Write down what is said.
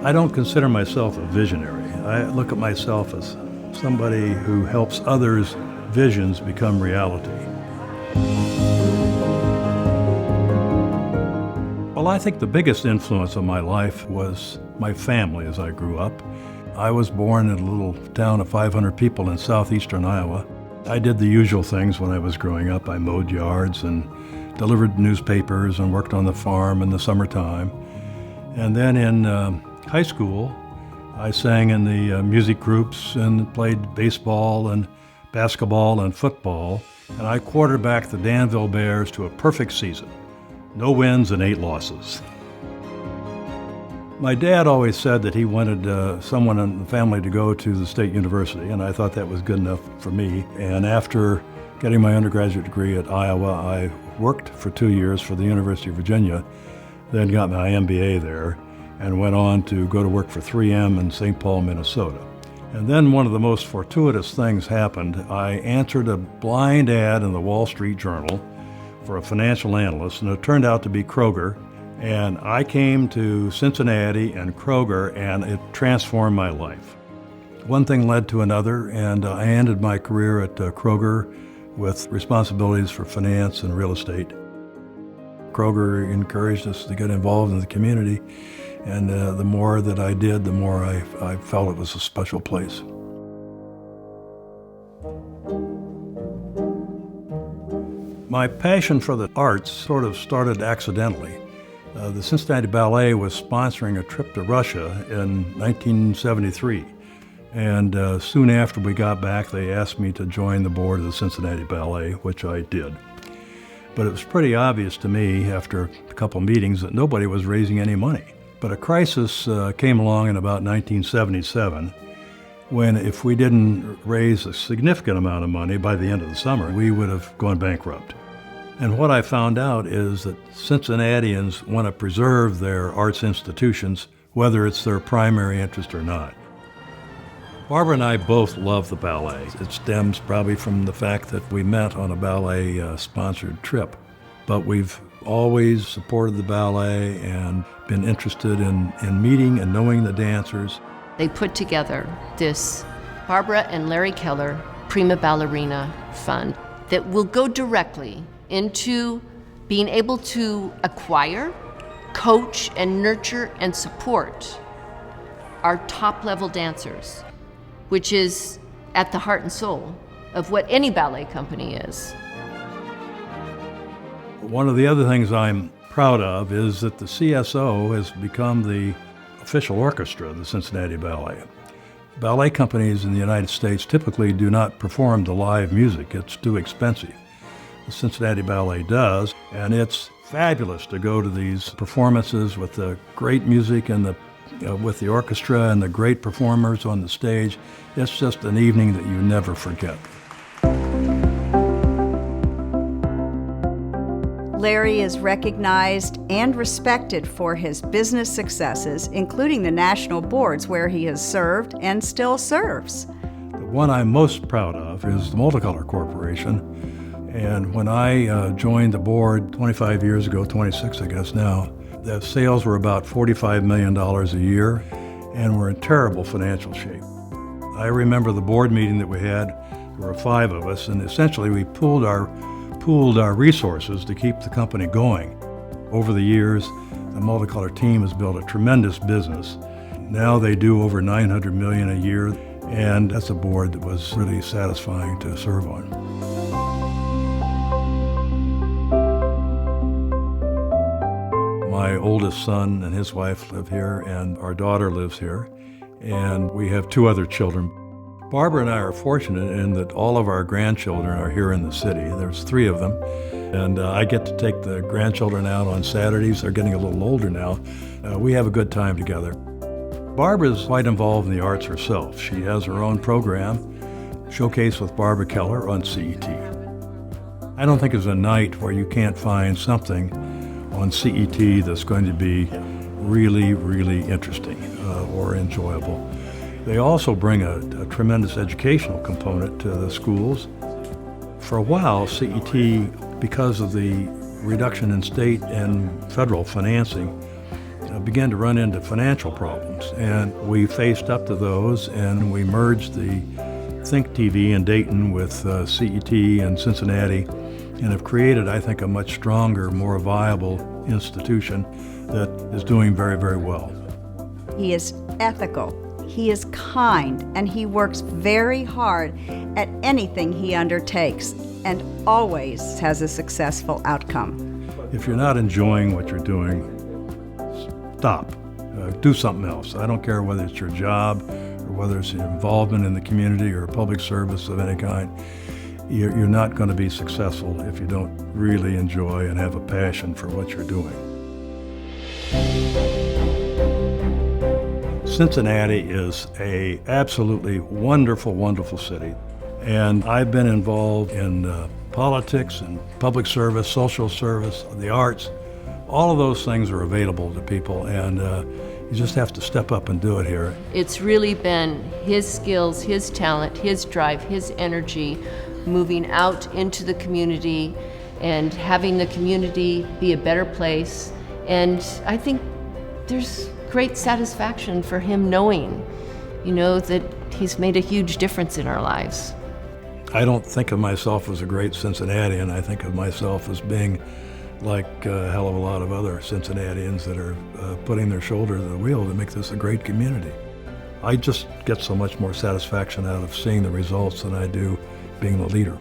I don't consider myself a visionary. I look at myself as somebody who helps others' visions become reality. Well, I think the biggest influence on my life was my family as I grew up. I was born in a little town of 500 people in southeastern Iowa. I did the usual things when I was growing up. I mowed yards and delivered newspapers and worked on the farm in the summertime. And then in high school, I sang in the music groups and played baseball and basketball and football. And I quarterbacked the Danville Bears to a perfect season. No wins and 8 losses. My dad always said that he wanted someone in the family to go to the state university, and I thought that was good enough for me. And after getting my undergraduate degree at Iowa, I worked for 2 years for the University of Virginia, then got my MBA there, and went on to go to work for 3M in St. Paul, Minnesota. And then one of the most fortuitous things happened. I answered a blind ad in the Wall Street Journal for a financial analyst, and it turned out to be Kroger. And I came to Cincinnati and Kroger, and it transformed my life. One thing led to another, and I ended my career at Kroger with responsibilities for finance and real estate. Kroger encouraged us to get involved in the community, and the more that I did, the more I felt it was a special place. My passion for the arts sort of started accidentally. The Cincinnati Ballet was sponsoring a trip to Russia in 1973. And soon after we got back, they asked me to join the board of the Cincinnati Ballet, which I did. But it was pretty obvious to me after a couple of meetings that nobody was raising any money. But a crisis came along in about 1977, when if we didn't raise a significant amount of money by the end of the summer, we would have gone bankrupt. And what I found out is that Cincinnatians want to preserve their arts institutions, whether it's their primary interest or not. Barbara and I both love the ballet. It stems probably from the fact that we met on a ballet-sponsored trip. But we've always supported the ballet and been interested in meeting and knowing the dancers. They put together this Barbara and Larry Kellar Prima Ballerina Fund that will go directly into being able to acquire, coach, and nurture and support our top-level dancers, which is at the heart and soul of what any ballet company is. One of the other things I'm proud of is that the CSO has become the official orchestra of the Cincinnati Ballet. Ballet companies in the United States typically do not perform the live music. It's too expensive. The Cincinnati Ballet does, and it's fabulous to go to these performances with the great music and with the orchestra and the great performers on the stage. It's just an evening that you never forget. Larry is recognized and respected for his business successes, including the national boards where he has served and still serves. The one I'm most proud of is the MultiColor Corporation. And when I joined the board 25 years ago, 26 I guess now, the sales were about $45 million a year, and we're in terrible financial shape. I remember the board meeting that we had. There were 5 of us, and essentially we pooled our resources to keep the company going. Over the years, the MultiColor team has built a tremendous business. Now they do over $900 million a year, and that's a board that was really satisfying to serve on. My oldest son and his wife live here, and our daughter lives here, and we have 2 other children. Barbara and I are fortunate in that all of our grandchildren are here in the city. There's 3 of them, and I get to take the grandchildren out on Saturdays. They're getting a little older now. We have a good time together. Barbara's quite involved in the arts herself. She has her own program, Showcase with Barbara Kellar, on CET. I don't think there's a night where you can't find something on CET that's going to be really, really interesting or enjoyable. They also bring a tremendous educational component to the schools. For a while, CET, because of the reduction in state and federal financing, began to run into financial problems. And we faced up to those, and we merged the Think TV in Dayton with CET in Cincinnati, and have created, I think, a much stronger, more viable institution that is doing very, very well. He is ethical, he is kind, and he works very hard at anything he undertakes, and always has a successful outcome. If you're not enjoying what you're doing, stop. Do something else. I don't care whether it's your job or whether it's your involvement in the community or public service of any kind. You're not going to be successful if you don't really enjoy and have a passion for what you're doing. Cincinnati is a absolutely wonderful, wonderful city. And I've been involved in politics and public service, social service, the arts. All of those things are available to people, and you just have to step up and do it here. It's really been his skills, his talent, his drive, his energy, moving out into the community and having the community be a better place. And I think there's great satisfaction for him knowing, that he's made a huge difference in our lives. I don't think of myself as a great Cincinnatian. I think of myself as being like a hell of a lot of other Cincinnatians that are putting their shoulder to the wheel to make this a great community. I just get so much more satisfaction out of seeing the results than I do being the leader.